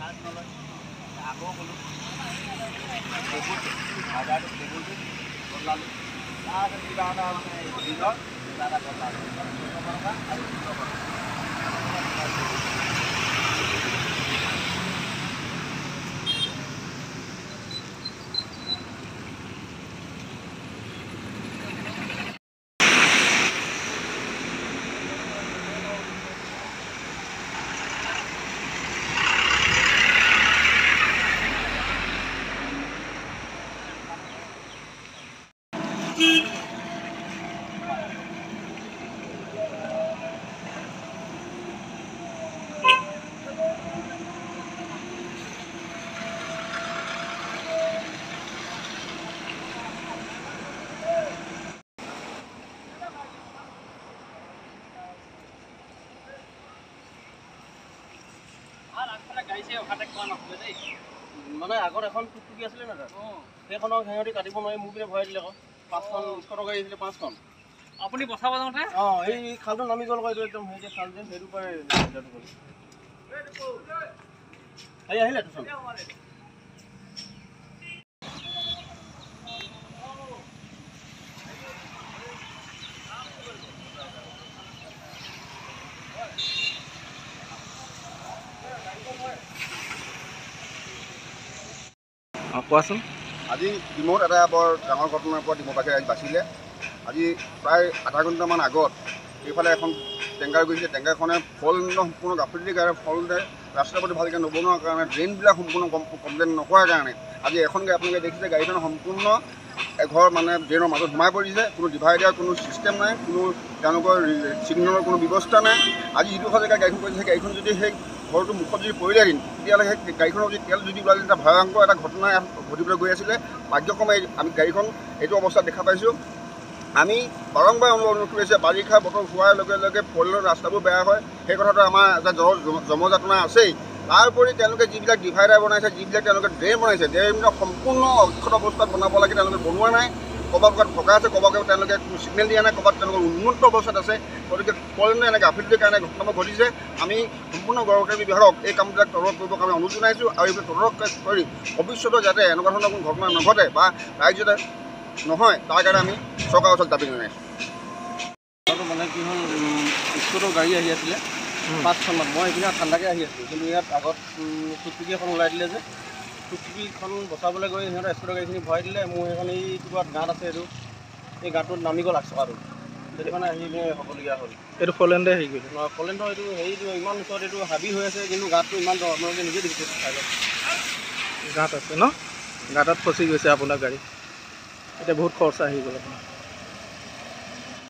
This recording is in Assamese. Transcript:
আকৌ গ'লোঁ হাজাৰটো টেবুলটো বদলালোঁ তাৰপিছত কিবা এটা মানে দিনৰ কিবা এটা বদলালোঁ আৰু মানে আগত এখন টুকটুকি আছিলে না তাত সেইখনক সিহঁতি কাটিব নোৱাৰি মোৰ পিনে ভৰাই দিলে আকৌ 5খন স্কটৰ গাড়ী আহিছিলে 5খন আপুনি বচাব যাওঁতে এই খালটো নামি গ'ল এইটো একদম সেই খাল যে সেইটো পাৰে আহিলে তোচোন কোৱাচোন আজি ডিমৌত এটা বৰ ডাঙৰ ঘটনাৰ পৰা ডিমৌবাসীয়ে আজি বাচিলে আজি প্ৰায় আধা ঘণ্টামান আগত এইফালে এখন টেংকাৰ গৈছে টেংকাৰখনে ফল সম্পূৰ্ণ গাফিলতিৰ কাৰণে ফলতে ৰাস্তা পাতি ভালকৈ নবনোৱাৰ কাৰণে ড্ৰেইনবিলাক সম্পূৰ্ণ কমপ্লেইন নকৰাৰ কাৰণে আজি এখন আপোনালোকে দেখিছে গাড়ীখন সম্পূৰ্ণ এঘৰ মানে ড্ৰেইনৰ মাজত সোমাই পৰিছে কোনো ডিভাইডাৰ কোনো ছিষ্টেম নাই কোনো তেওঁলোকৰ ছিগনেলৰ কোনো ব্যৱস্থা নাই আজি ইডোখৰ জেগাত গাড়ীখন পৰিছে সেই গাড়ীখন যদি সেই ঘৰটো মুখত যদি পৰিলেহেঁতেন তেতিয়াহ'লে সেই গাড়ীখনৰ যদি তেল যদি ওলালে এটা ভয়ংকৰ এটা ঘটনা ঘটিবলৈ গৈ আছিলে ভাগ্যক্ৰমে আমি গাড়ীখন এইটো অৱস্থাত দেখা পাইছোঁ আমি বাৰম্বাৰ অনুৰোধ কৰিছে বাৰিষা বতৰ হোৱাৰ লগে লগে পৰিয়ালৰ ৰাস্তাবোৰ বেয়া হয় সেই কথাটো আমাৰ এটা জমযাতনা আছেই তাৰোপৰি তেওঁলোকে যিবিলাক ডিভাইডাৰ বনাইছে যিবিলাক তেওঁলোকে ড্ৰেইন বনাইছে ড্ৰেইনবিলাক সম্পূৰ্ণ অক্ষত অৱস্থাত বনাব লাগে তেওঁলোকে বনোৱা নাই ক'ৰবাত থকা আছে ক'ৰবাত তেওঁলোকে ছিগনেল দিয়া নাই ক'ৰবাত তেওঁলোকৰ উন্নত অৱস্থাত আছে গতিকে পৰিয়ালে এনেকৈ গাফিলতিৰ কাৰণে ঘটনাবোৰ ঘটিছে আমি সম্পূৰ্ণ গড়কাৰী বিভাগক এই কামবিলাক তদন্ত কৰিবৰ কাৰণে অনুৰোধ জনাইছোঁ আৰু এইবিলাক তদন্ত কৰি ভৱিষ্যতে যাতে এনেকুৱা ধৰণৰ কোনো ঘটনা নঘটে বা ৰাইজতে নহয় তাৰ কাৰণে আমি চৰকাৰৰ ওচৰত দাবী জনাইছোঁ মানে কি হ'ল স্কুলৰ গাড়ী আহি আছিলে 5খনমান মই এইপিনে ঠাণ্ডাকৈ আহি আছিলোঁ কিন্তু ইয়াত আগত টুকটুকি এখন ওলাই দিলে যে টুকটুকিখন বচাবলৈ গৈ সিহঁতে স্কুলৰ গাড়ীখিনি ভৰাই দিলে মোৰ সেইখন এইটো ক'ৰবাত গাঁত আছে এইটো এই গাঁতটোত নামি গ'ল আগচকাটো সেইটো কাৰণে আহি পিনে হ'বলগীয়া হ'ল এইটো ফলেণ্ডে হেৰি কৰিলে ফলেণ্ডৰ এইটো হেৰিটো ইমান ওচৰত এইটো হাবি হৈ আছে কিন্তু গাঁতটো ইমান আপোনালোকে নিজে দেখিছে চাই লওক গাঁত আছে ন গাঁতত ফচি গৈছে আপোনাৰ গাড়ী এতিয়া বহুত খৰচ আহি গ'ল আপোনাৰ